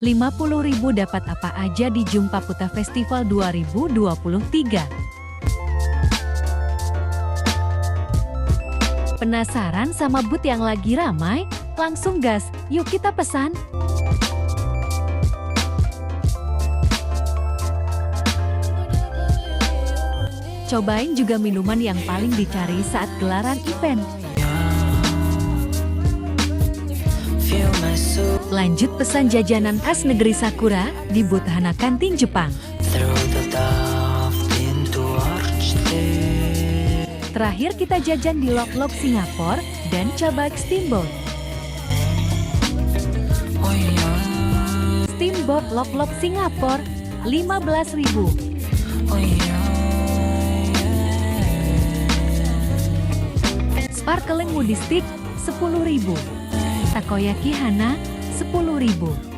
50.000 dapat apa aja di Jumpa Puta Festival 2023? Penasaran sama booth yang lagi ramai? Langsung gas, yuk kita pesan! Cobain juga minuman yang paling dicari saat gelaran event. Lanjut pesan jajanan khas negeri Sakura di booth Hana Kantin Jepang. Terakhir kita jajan di Lok Lok Singapura dan coba Steamboat. Steamboat Lok Lok Singapura 15.000. Sparkling Woody Stick 10.000. Takoyaki Hana 10.000.